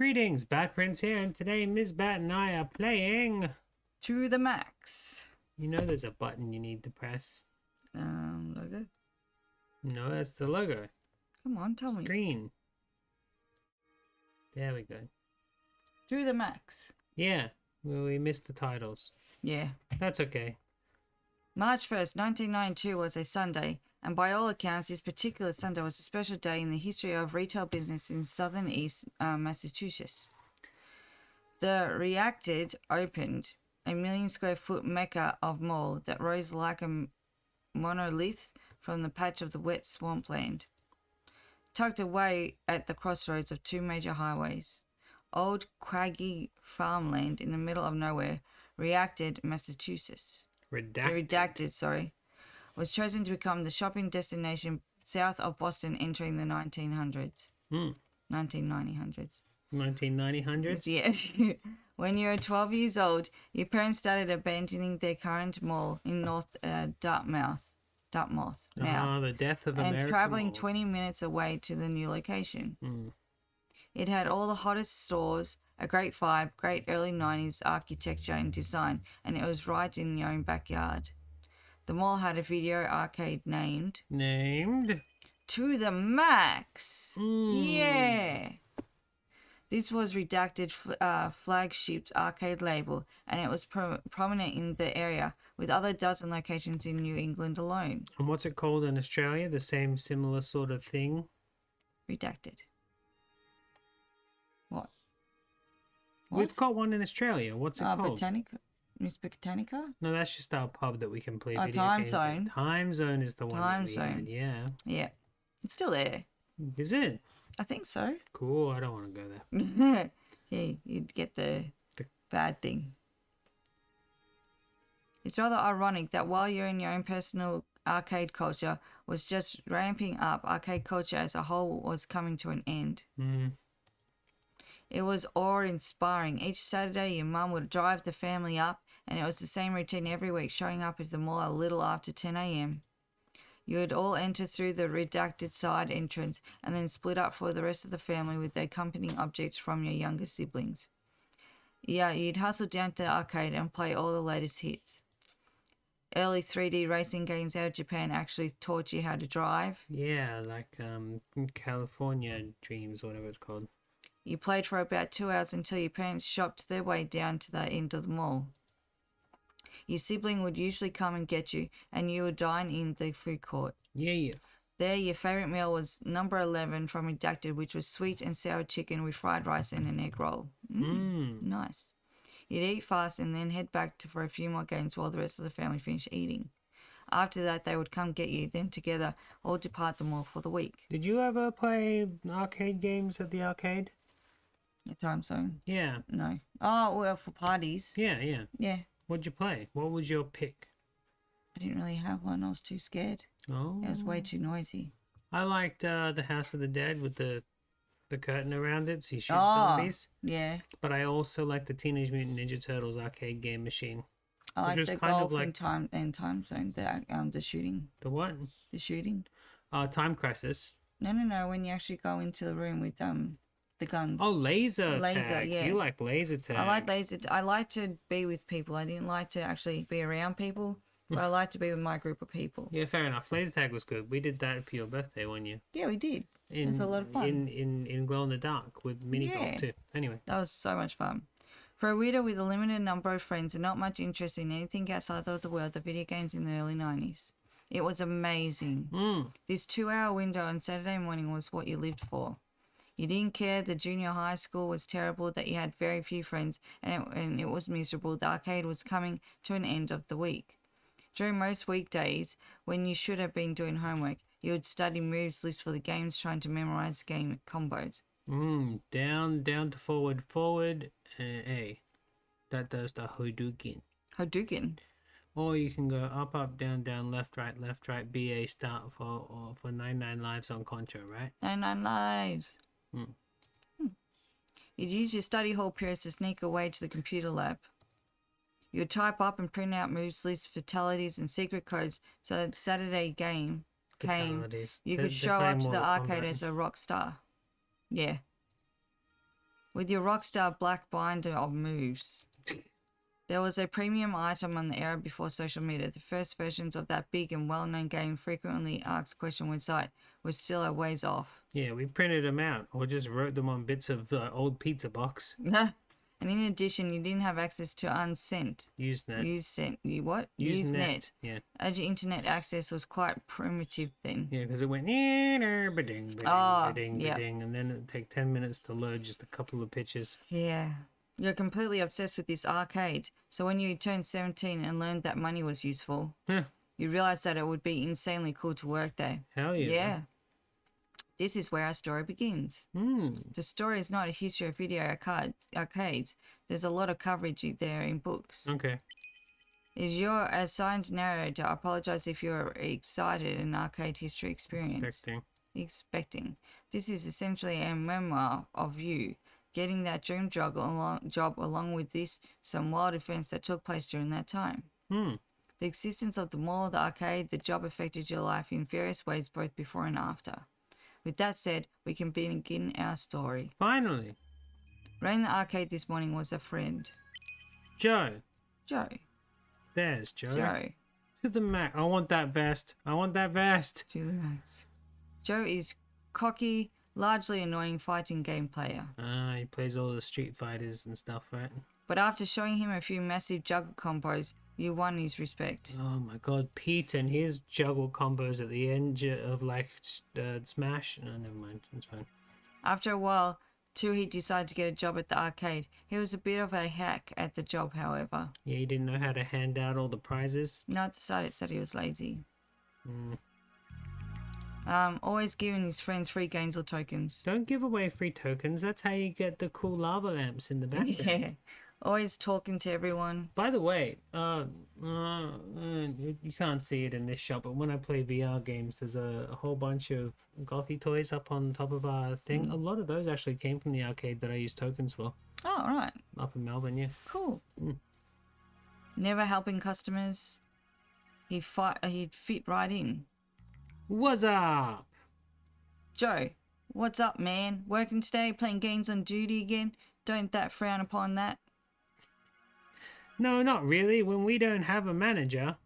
Greetings, Batprince here, and today Ms. Bat and I are playing... To the max. You know there's a button you need to press. Logo? No, that's the logo. Come on, tell me. Green. There we go. To the max. Yeah, well, we missed the titles. Yeah. That's okay. March 1st, 1992 was a Sunday, and by all accounts, this particular Sunday was a special day in the history of retail business in southern East Massachusetts. The Reacted opened a 1 million square foot mecca of mall that rose like a monolith from the patch of the wet swampland, tucked away at the crossroads of two major highways. Old craggy farmland in the middle of nowhere, Reacted, Massachusetts. Redacted, was chosen to become the shopping destination south of Boston entering the 1900s. 1990s. 1990s? Yes. When you were 12 years old, your parents started abandoning their current mall in North Dartmouth. The death of American and traveling malls. 20 minutes away to the new location. It had all the hottest stores, a great vibe, great early 90s architecture and design, and it was right in your own backyard. The mall had a video arcade named To the Max. Yeah. This was Redacted flagship's arcade label, and it was prominent in the area, with other dozen locations in New England alone. And what's it called in Australia? The same similar sort of thing? Redacted. What? We've got one in Australia. What's it called? Britannica? Miss Britannica? No, that's just our pub that we can play video Time games Zone. in. Time Zone is the one Time that we Zone. had, yeah. Yeah. It's still there. Is it? I think so. Cool, I don't want to go there. Yeah, you'd get the bad thing. It's rather ironic that while you're in your own personal arcade culture was just ramping up, arcade culture as a whole was coming to an end. It was awe-inspiring. Each Saturday, your mum would drive the family up, and it was the same routine every week, showing up at the mall a little after 10 a.m. You would all enter through the Redacted side entrance and then split up for the rest of the family with the accompanying objects from your younger siblings. Yeah, you'd hustle down to the arcade and play all the latest hits. Early 3D racing games out of Japan actually taught you how to drive. Yeah, like California Dreams or whatever it's called. You played for about 2 hours until your parents shopped their way down to the end of the mall. Your sibling would usually come and get you, and you would dine in the food court. Yeah. There, your favourite meal was number 11 from Redacted, which was sweet and sour chicken with fried rice and an egg roll. Nice. You'd eat fast and then head back for a few more games while the rest of the family finished eating. After that, they would come get you, then together all depart the mall for the week. Did you ever play arcade games at the arcade? A Time Zone? Yeah. No. Oh, well, for parties. Yeah. Yeah. What'd you play? What was your pick? I didn't really have one. I was too scared. Oh. It was way too noisy. I liked the House of the Dead with the curtain around it, so you shoot zombies. Yeah. But I also liked the Teenage Mutant Ninja Turtles arcade game machine. I like the golf and Time Zone. The shooting. The what? The shooting. Time Crisis. No. When you actually go into the room with the guns. Oh, laser tag. Yeah. You like laser tag. I like laser. I like to be with people. I didn't like to actually be around people, but I like to be with my group of people. Yeah, fair enough. Laser tag was good. We did that for your birthday one year. Yeah, we did. It was a lot of fun. In glow in the dark with mini golf too. Anyway. That was so much fun. For a weirdo with a limited number of friends and not much interest in anything outside of the world of video games in the early 90s. It was amazing. This 2-hour window on Saturday morning was what you lived for. You didn't care the junior high school was terrible, that you had very few friends, and it was miserable. The arcade was coming to an end of the week. During most weekdays, when you should have been doing homework, you would study moves lists for the games, trying to memorize game combos. Down to forward, A. That does the Hadouken. Hadouken? Or you can go up, down, left, right, BA start for 99 lives on Contra, right? 99 lives. You'd use your study hall periods to sneak away to the computer lab. You would type up and print out moves lists, fatalities, and secret codes so that Saturday game came. You could show up to the arcade as a rock star. Yeah. with your rockstar black binder of moves. There was a premium item on the era before social media. The first versions of that big and well-known game frequently asked question website was still a ways off. Yeah, we printed them out or just wrote them on bits of old pizza box. And in addition, you didn't have access to unsent. Usenet. You what? Usenet. Yeah. As your internet access was quite primitive then. Yeah, because it went ba-ding, yeah. and then it'd take 10 minutes to load just a couple of pictures. Yeah. You're completely obsessed with this arcade. So when you turned 17 and learned that money was useful, you realized that it would be insanely cool to work there. Hell yeah. Yeah. This is where our story begins. The story is not a history of video arcades. There's a lot of coverage there in books. Okay. Is your assigned narrator. I apologize if you're excited an arcade history experience. Expecting. This is essentially a memoir of you getting that dream job along with some wild events that took place during that time. The existence of the mall, the arcade, the job affected your life in various ways both before and after. With that said, we can begin our story. Finally. Running the arcade this morning was a friend. Joe. There's Joe. Joe. To the max. I want that vest. To the max. Joe is cocky, largely annoying fighting game player. He plays all the Street Fighters and stuff, right? But after showing him a few massive juggle combos, you won his respect. Oh my god, Pete and his juggle combos at the end of Smash. No, never mind, it's fine. After a while, too, he decided to get a job at the arcade. He was a bit of a hack at the job, however. Yeah, he didn't know how to hand out all the prizes. No, at the start it said he was lazy. Always giving his friends free games or tokens. Don't give away free tokens. That's how you get the cool lava lamps in the background. Yeah. Always talking to everyone. By the way, you can't see it in this shot, but when I play VR games, there's a whole bunch of gothy toys up on top of our thing. A lot of those actually came from the arcade that I used tokens for. Oh, all right. Up in Melbourne, yeah. Cool. Never helping customers. He'd fit right in. What's up? Joe, what's up, man? Working today? Playing games on duty again? Don't that frown upon that? No, not really. When we don't have a manager.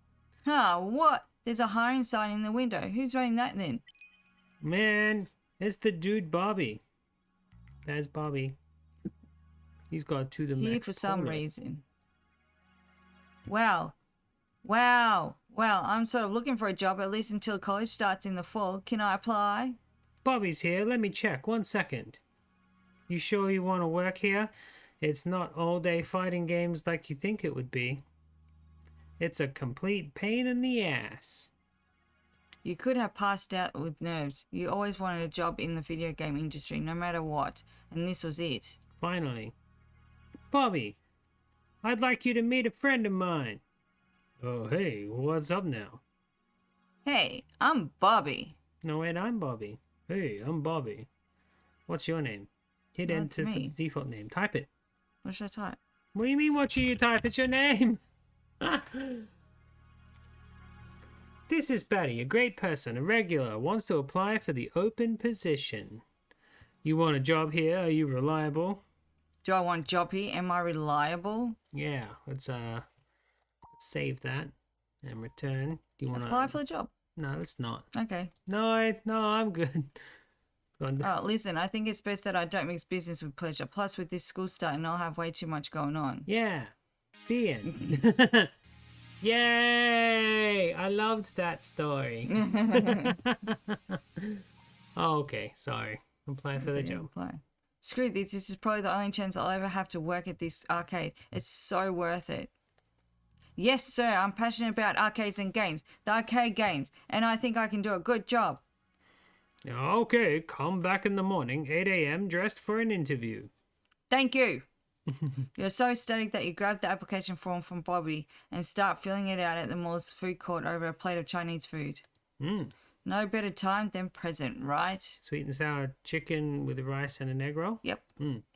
Huh, what? There's a hiring sign in the window. Who's writing that then? Man, it's the dude Bobby. That's Bobby. He's got to the max. Here for some reason. Wow. Well, I'm sort of looking for a job at least until college starts in the fall. Can I apply? Bobby's here. Let me check. 1 second. You sure you want to work here? It's not all-day fighting games like you think it would be. It's a complete pain in the ass. You could have passed out with nerves. You always wanted a job in the video game industry, no matter what, and this was it. Finally. Bobby, I'd like you to meet a friend of mine. Oh, hey, what's up now? Hey, I'm Bobby. No, wait, I'm Bobby. Hey, I'm Bobby. What's your name? Hit enter for the default name. Type it. What should I type? What do you mean, what should you type? It's your name. This is Patty, a great person, a regular, wants to apply for the open position. You want a job here? Are you reliable? Do I want a job here? Am I reliable? Yeah, let's save that and return. Do you want to apply for the job? No, let's not. Okay. No, I'm good. Oh, listen, I think it's best that I don't mix business with pleasure. Plus, with this school starting, I'll have way too much going on. Yeah. The end. Yay! I loved that story. Oh, okay, sorry. Apply for the job. Screw this. This is probably the only chance I'll ever have to work at this arcade. It's so worth it. Yes, sir, I'm passionate about arcades and games. The arcade games. And I think I can do a good job. Okay, come back in the morning, 8 a.m., dressed for an interview. Thank you. You're so ecstatic that you grab the application form from Bobby and start filling it out at the mall's food court over a plate of Chinese food. No better time than present, right? Sweet and sour chicken with rice and an egg roll? Yep.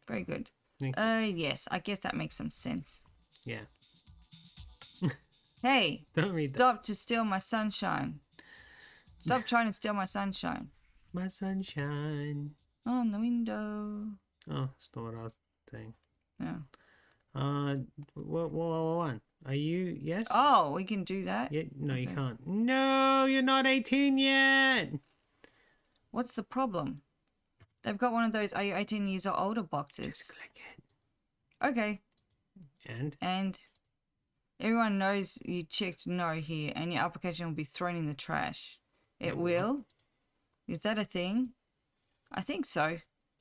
Very good. Yes, I guess that makes some sense. Yeah. Hey, don't read stop to steal my sunshine. Stop trying to steal my sunshine. My sunshine. On the window. Oh, No, it's not what I was saying. No. What? Are you? Yes? Oh, we can do that? Yeah, no, you Okay. can't. No, you're not 18 yet! What's the problem? They've got one of those are you 18 years or older boxes. Just click it. Okay. And? And everyone knows you checked no here and your application will be thrown in the trash. It will? Is that a thing? I think so.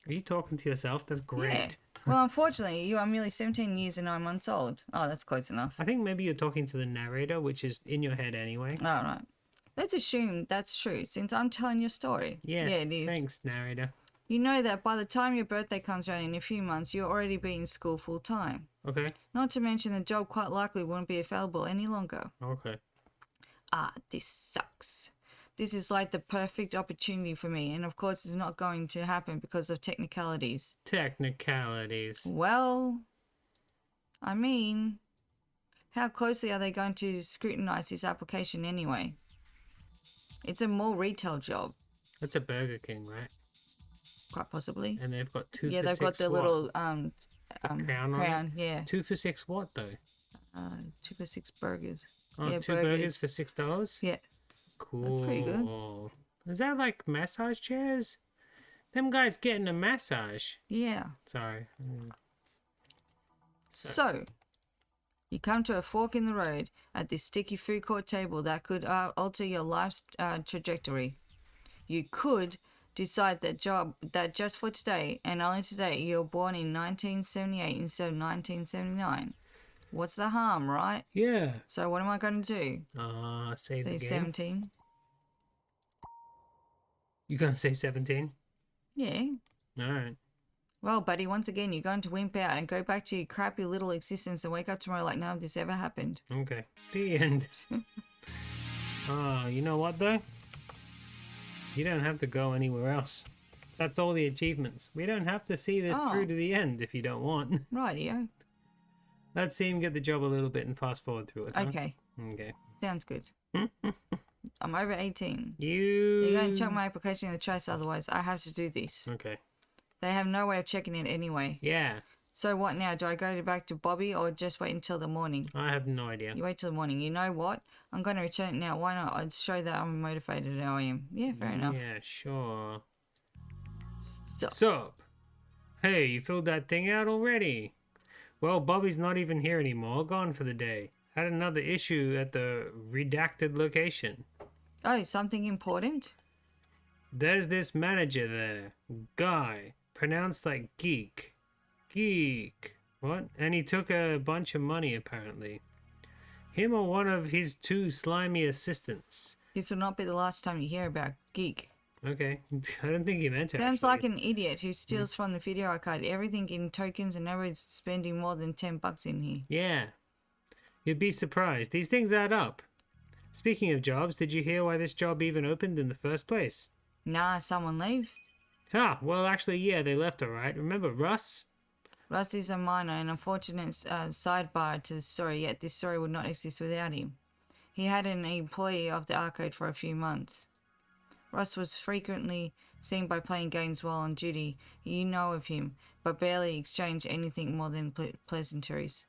Are you talking to yourself? That's great. Yeah. Well, unfortunately, you are merely 17 years and 9 months old. Oh, that's close enough. I think maybe you're talking to the narrator, which is in your head anyway. All right. Let's assume that's true since I'm telling your story. Yeah, it is. Thanks, narrator. You know that by the time your birthday comes around in a few months, you'll already be in school full time. Okay. Not to mention the job quite likely won't be available any longer. Okay. Ah, this sucks. This is like the perfect opportunity for me, and of course it's not going to happen because of technicalities. Technicalities. Well, I mean, how closely are they going to scrutinize this application anyway? It's a more retail job. That's a Burger King, right? Quite possibly. And they've got two Yeah, for they've six got their what? little crown on it? crown, yeah. 2 for 6 what though? 2 for 6 burgers. Oh, yeah, two burgers for $6? Yeah. Cool. That's pretty good. Is that like massage chairs? Them guys getting a massage. Yeah. Sorry. So, you come to a fork in the road at this sticky food court table that could alter your life's trajectory. You could decide that just for today and only today you're born in 1978 instead of 1979. What's the harm, right? Yeah. So what am I going to do? Say the game. Say 17. You gonna say 17? Yeah. Alright. Well, buddy, once again, you're going to wimp out and go back to your crappy little existence and wake up tomorrow like none of this ever happened. Okay. The end. You know what though? You don't have to go anywhere else. That's all the achievements. We don't have to see this through to the end if you don't want. Rightio. Let's see him get the job a little bit and fast forward through it. Huh? Okay. Okay. Sounds good. I'm over 18. You... They're going to chuck my application in the trash, otherwise I have to do this. Okay. They have no way of checking it anyway. Yeah. So what now? Do I go back to Bobby or just wait until the morning? I have no idea. You wait till the morning. You know what? I'm going to return it now. Why not? I'd show that I'm motivated and I am. Yeah, fair enough. Yeah, sure. Stop. Sup? Hey, you filled that thing out already? Well, Bobby's not even here anymore. Gone for the day. Had another issue at the redacted location. Oh, something important? There's this manager there. Guy. Pronounced like geek. Geek. What? And he took a bunch of money, apparently. Him or one of his 2 slimy assistants. This will not be the last time you hear about Geek. Okay. I don't think he meant to. Sounds like an idiot who steals from the video arcade everything in tokens and nobody's spending more than $10 in here. Yeah. You'd be surprised. These things add up. Speaking of jobs, did you hear why this job even opened in the first place? Nah, someone leave? Well, actually, yeah, they left alright. Remember Russ? Russ is a minor and unfortunate sidebar to the story, yet this story would not exist without him. He had an employee of the arcade for a few months. Russ was frequently seen by playing games while on duty. You know of him, but barely exchanged anything more than pleasantries.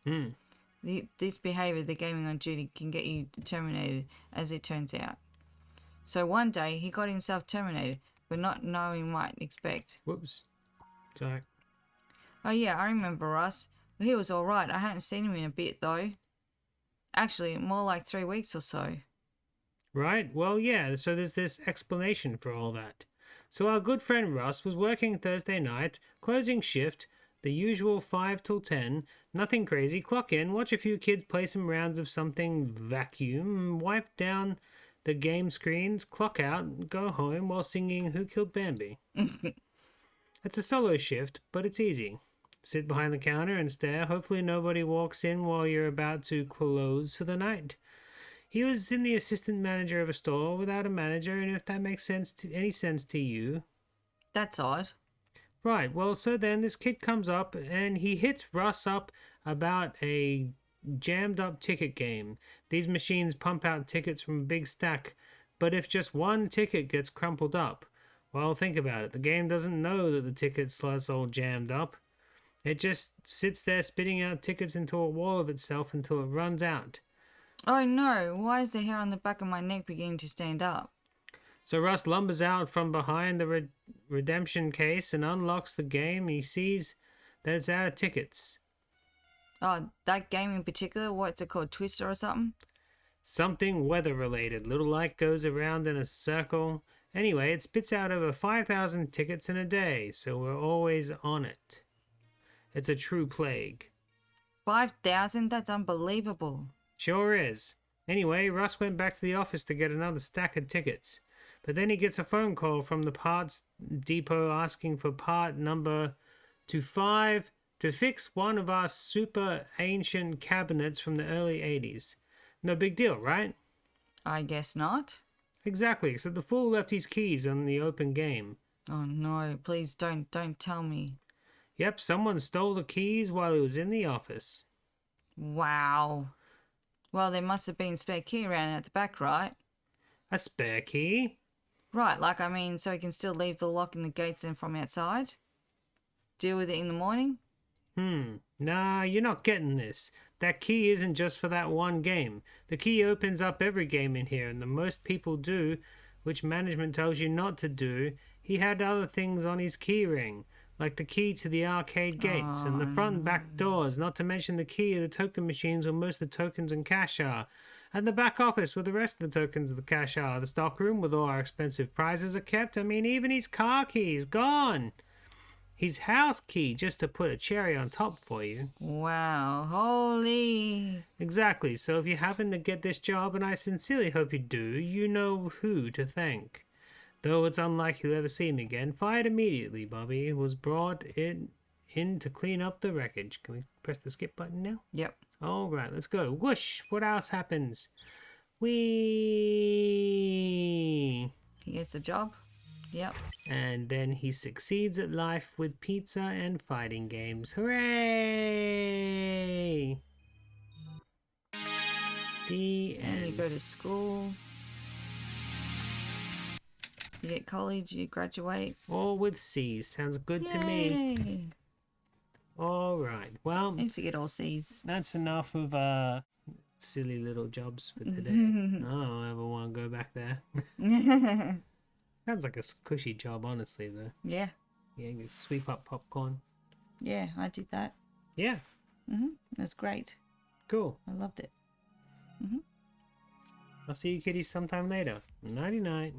This behaviour, the gaming on duty, can get you terminated, as it turns out. So one day, he got himself terminated, but not knowing what to expect. Whoops. Sorry. Oh yeah, I remember Russ. He was alright. I hadn't seen him in a bit, though. Actually, more like 3 weeks or so. Right, well, yeah, so there's this explanation for all that. So our good friend Russ was working Thursday night, closing shift, the usual 5 till 10, nothing crazy, clock in, watch a few kids play some rounds of something, vacuum, wipe down the game screens, clock out, go home while singing Who Killed Bambi. It's a solo shift, but it's easy. Sit behind the counter and stare. Hopefully nobody walks in while you're about to close for the night. He was in the assistant manager of a store without a manager, and if that makes any sense to you... That's odd. Right, well, so then this kid comes up and he hits Russ up about a jammed up ticket game. These machines pump out tickets from a big stack, but if just one ticket gets crumpled up, well, think about it. The game doesn't know that the ticket slot's all jammed up. It just sits there spitting out tickets into a wall of itself until it runs out. Oh no, why is the hair on the back of my neck beginning to stand up? So Russ lumbers out from behind the redemption case and unlocks the game. He sees that it's out of tickets. Oh, that game in particular, what's it called, Twister or something? Something weather related. Little light goes around in a circle. Anyway, it spits out over 5,000 tickets in a day, so we're always on it. It's a true plague. 5,000? That's unbelievable. Sure is. Anyway, Russ went back to the office to get another stack of tickets. But then he gets a phone call from the parts depot asking for part number 25 to fix one of our super ancient cabinets from the early 80s. No big deal, right? I guess not. Exactly, except the fool left his keys on the open game. Oh no, please don't tell me. Yep, someone stole the keys while he was in the office. Wow. Well, there must have been a spare key around at the back, right? A spare key? Right, like I mean, so he can still leave the lock in the gates and from outside? Deal with it in the morning? Nah, you're not getting this. That key isn't just for that one game. The key opens up every game in here, and the most people do, which management tells you not to do. He had other things on his key ring, like the key to the arcade gates and the front and back doors, not to mention the key of the token machines where most of the tokens and cash are, and the back office where the rest of the tokens of the cash are, the stock room where all our expensive prizes are kept. I mean, even his car key is gone. His house key, just to put a cherry on top for you. Wow, holy. Exactly, so if you happen to get this job, and I sincerely hope you do, you know who to thank. Though it's unlikely you'll ever see him again, fired immediately, Bobby was brought in to clean up the wreckage. Can we press the skip button now? Yep. Alright, let's go. Whoosh! What else happens? Whee! He gets a job. Yep. And then he succeeds at life with pizza and fighting games. Hooray! The And you end. go to school. You get college, you graduate. All with C's. Sounds good to me. Yay! Alright, well, I used to get all C's. that's enough of silly little jobs for today. I don't ever want to go back there. Sounds like a cushy job, honestly, though. Yeah. Yeah, you sweep up popcorn. Yeah, I did that. Yeah, That's great. cool. I loved it. I'll see you kiddies sometime later. Nighty-night.